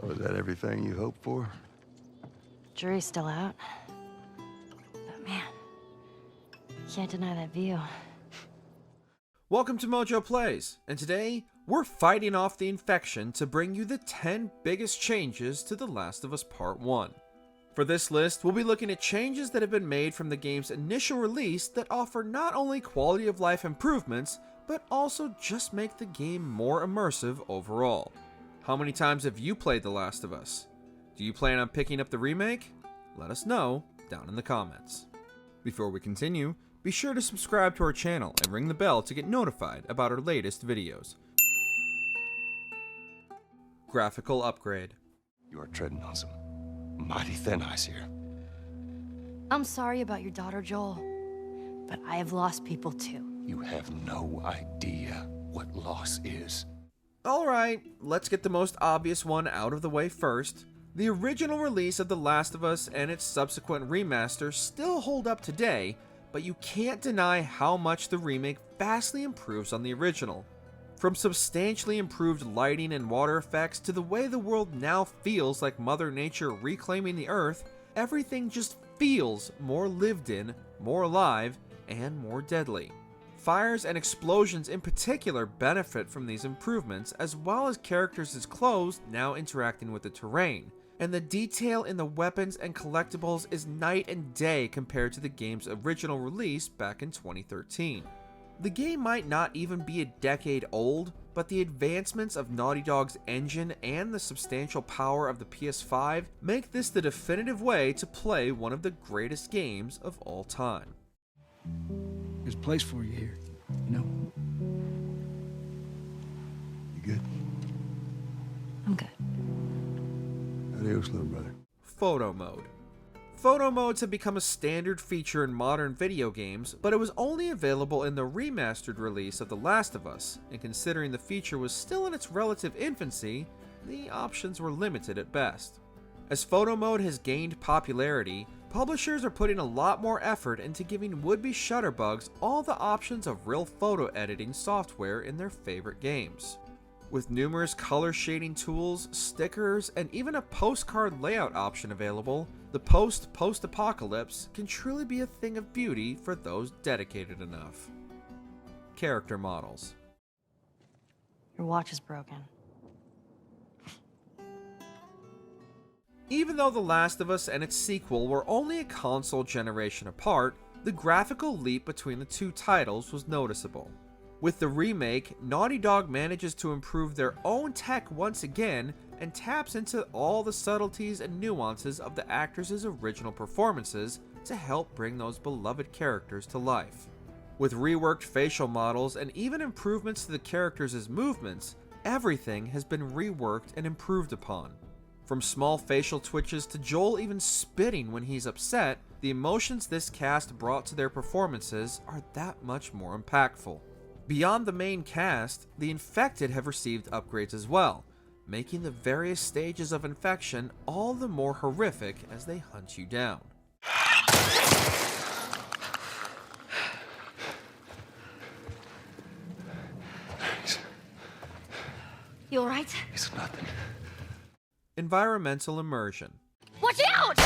So is that everything you hoped for? Jury's still out. But man, can't deny that view. Welcome to MojoPlays, and today we're fighting off the infection to bring you the 10 biggest changes to The Last of Us Part 1. For this list, we'll be looking at changes that have been made from the game's initial release that offer not only quality of life improvements, but also just make the game more immersive overall. How many times have you played The Last of Us? Do you plan on picking up the remake? Let us know down in the comments. Before we continue, be sure to subscribe to our channel and ring the bell to get notified about our latest videos. Graphical Upgrade. You are treading on some mighty thin ice here. I'm sorry about your daughter, Joel, but I have lost people too. You have no idea what loss is. Alright, let's get the most obvious one out of the way first. The original release of The Last of Us and its subsequent remaster still hold up today, but you can't deny how much the remake vastly improves on the original. From substantially improved lighting and water effects to the way the world now feels like Mother Nature reclaiming the Earth, everything just feels more lived in, more alive, and more deadly. Fires and explosions in particular benefit from these improvements, as well as characters' clothes now interacting with the terrain, and the detail in the weapons and collectibles is night and day compared to the game's original release back in 2013. The game might not even be a decade old, but the advancements of Naughty Dog's engine and the substantial power of the PS5 make this the definitive way to play one of the greatest games of all time. There's a place for you here, you know? You good? I'm good. Adios, little brother. Photo mode. Photo modes have become a standard feature in modern video games, but it was only available in the remastered release of The Last of Us, and considering the feature was still in its relative infancy, the options were limited at best. As photo mode has gained popularity, publishers are putting a lot more effort into giving would-be shutterbugs all the options of real photo editing software in their favorite games. With numerous color shading tools, stickers, and even a postcard layout option available, the post-apocalypse can truly be a thing of beauty for those dedicated enough. Character models. Your watch is broken. Even though The Last of Us and its sequel were only a console generation apart, the graphical leap between the two titles was noticeable. With the remake, Naughty Dog manages to improve their own tech once again and taps into all the subtleties and nuances of the actors' original performances to help bring those beloved characters to life. With reworked facial models and even improvements to the characters' movements, everything has been reworked and improved upon. From small facial twitches to Joel even spitting when he's upset, the emotions this cast brought to their performances are that much more impactful. Beyond the main cast, the infected have received upgrades as well, making the various stages of infection all the more horrific as they hunt you down. You alright? It's nothing. Environmental immersion. Watch out!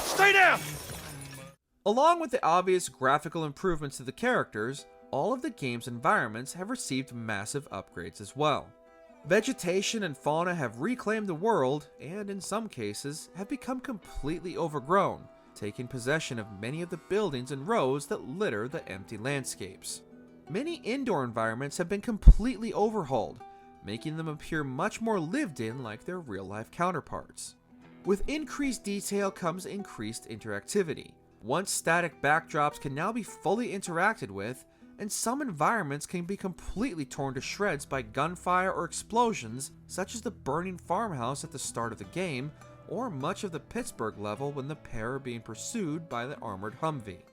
Stay down! Along with the obvious graphical improvements to the characters, all of the game's environments have received massive upgrades as well. Vegetation and fauna have reclaimed the world, and in some cases, have become completely overgrown, taking possession of many of the buildings and roads that litter the empty landscapes. Many indoor environments have been completely overhauled, making them appear much more lived in like their real-life counterparts. With increased detail comes increased interactivity. Once static backdrops can now be fully interacted with, and some environments can be completely torn to shreds by gunfire or explosions, such as the burning farmhouse at the start of the game, or much of the Pittsburgh level when the pair are being pursued by the armored Humvee.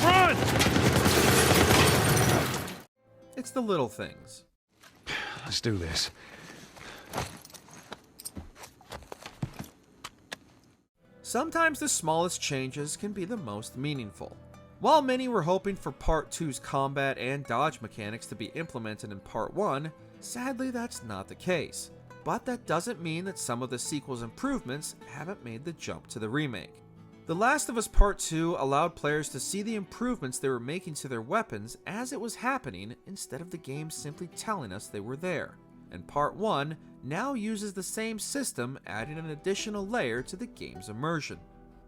Run! It's the little things. Let's do this. Sometimes the smallest changes can be the most meaningful. While many were hoping for Part 2's combat and dodge mechanics to be implemented in Part 1, sadly that's not the case. But that doesn't mean that some of the sequel's improvements haven't made the jump to the remake. The Last of Us Part 2 allowed players to see the improvements they were making to their weapons as it was happening, instead of the game simply telling us they were there. And Part 1 now uses the same system, adding an additional layer to the game's immersion.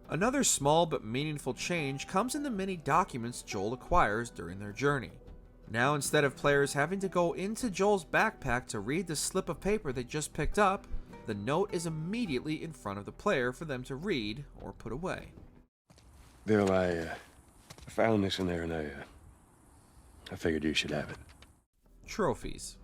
Another small but meaningful change comes in the many documents Joel acquires during their journey. Now, instead of players having to go into Joel's backpack to read the slip of paper they just picked up, the note is immediately in front of the player for them to read or put away. Bill, I found this in there and I figured you should have it. Trophies.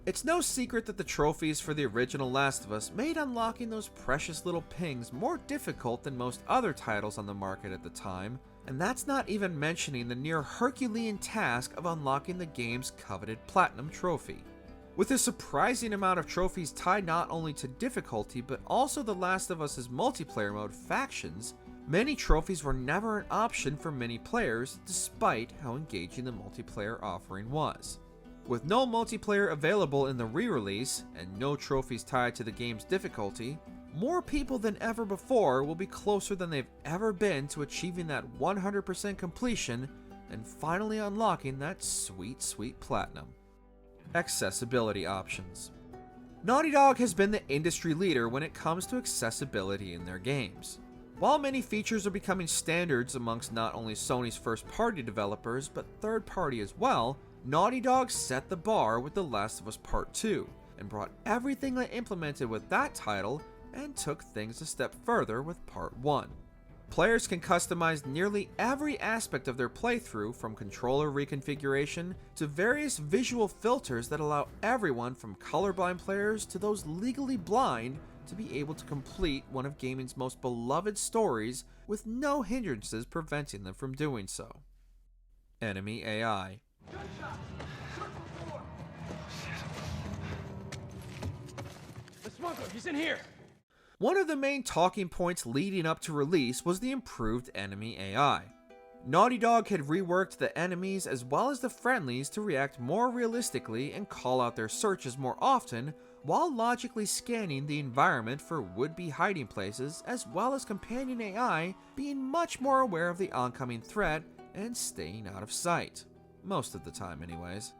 It's no secret that the trophies for the original Last of Us made unlocking those precious little pings more difficult than most other titles on the market at the time, and that's not even mentioning the near Herculean task of unlocking the game's coveted Platinum trophy. With a surprising amount of trophies tied not only to difficulty but also the Last of Us's multiplayer mode factions, many trophies were never an option for many players despite how engaging the multiplayer offering was. With no multiplayer available in the re-release, and no trophies tied to the game's difficulty, more people than ever before will be closer than they've ever been to achieving that 100% completion and finally unlocking that sweet, sweet platinum. Accessibility options. Naughty Dog has been the industry leader when it comes to accessibility in their games. While many features are becoming standards amongst not only Sony's first-party developers but third-party as well, Naughty Dog set the bar with The Last of Us Part 2, and brought everything they implemented with that title and took things a step further with Part 1. Players can customize nearly every aspect of their playthrough, from controller reconfiguration to various visual filters that allow everyone from colorblind players to those legally blind to be able to complete one of gaming's most beloved stories with no hindrances preventing them from doing so. Enemy AI. The smuggler, he's in here! One of the main talking points leading up to release was the improved enemy AI. Naughty Dog had reworked the enemies as well as the friendlies to react more realistically and call out their searches more often, while logically scanning the environment for would-be hiding places, as well as companion AI being much more aware of the oncoming threat and staying out of sight. Most of the time anyways.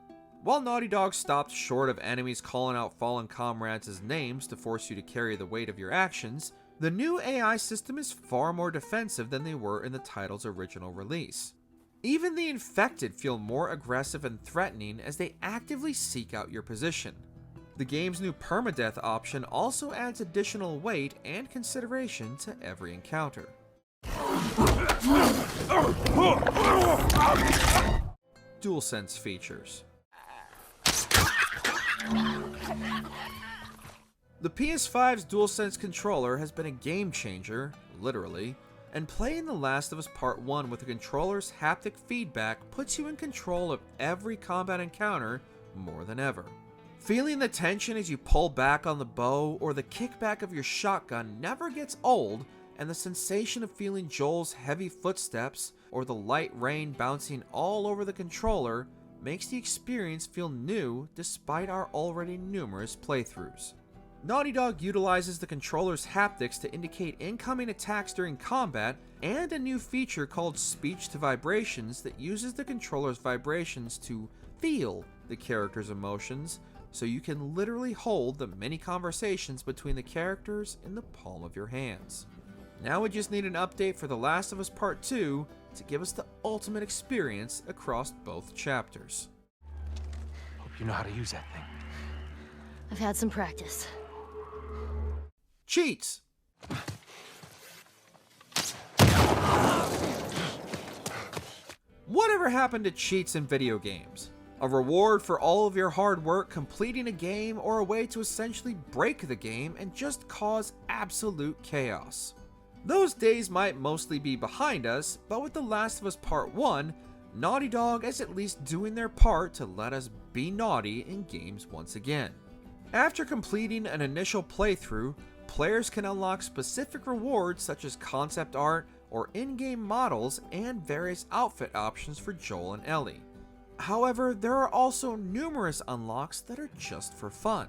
While Naughty Dog stopped short of enemies calling out fallen comrades as names to force you to carry the weight of your actions, the new AI system is far more defensive than they were in the title's original release. Even the infected feel more aggressive and threatening as they actively seek out your position. The game's new permadeath option also adds additional weight and consideration to every encounter. DualSense features. The PS5's DualSense controller has been a game changer, literally, and playing The Last of Us Part 1 with the controller's haptic feedback puts you in control of every combat encounter more than ever. Feeling the tension as you pull back on the bow or the kickback of your shotgun never gets old, and the sensation of feeling Joel's heavy footsteps or the light rain bouncing all over the controller makes the experience feel new despite our already numerous playthroughs. Naughty Dog utilizes the controller's haptics to indicate incoming attacks during combat, and a new feature called Speech to Vibrations that uses the controller's vibrations to feel the character's emotions, so you can literally hold the many conversations between the characters in the palm of your hands. Now we just need an update for The Last of Us Part 2 to give us the ultimate experience across both chapters. Hope you know how to use that thing. I've had some practice. Cheats! Whatever happened to cheats in video games? A reward for all of your hard work completing a game, or a way to essentially break the game and just cause absolute chaos? Those days might mostly be behind us, but with The Last of Us Part 1, Naughty Dog is at least doing their part to let us be naughty in games once again. After completing an initial playthrough, players can unlock specific rewards such as concept art or in-game models and various outfit options for Joel and Ellie. However, there are also numerous unlocks that are just for fun.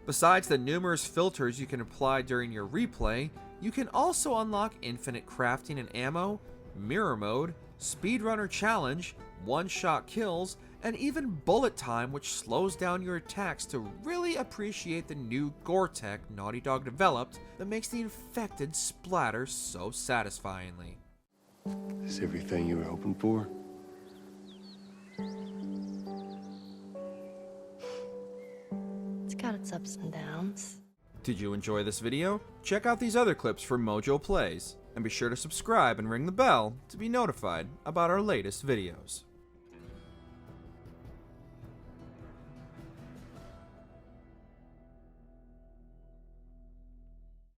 Besides the numerous filters you can apply during your replay, you can also unlock infinite crafting and ammo, mirror mode, speedrunner challenge, one-shot kills, and even bullet time, which slows down your attacks to really appreciate the new gore tech Naughty Dog developed that makes the infected splatter so satisfyingly. Is everything you were hoping for? It's got its ups and downs. Did you enjoy this video? Check out these other clips from MojoPlays, and be sure to subscribe and ring the bell to be notified about our latest videos.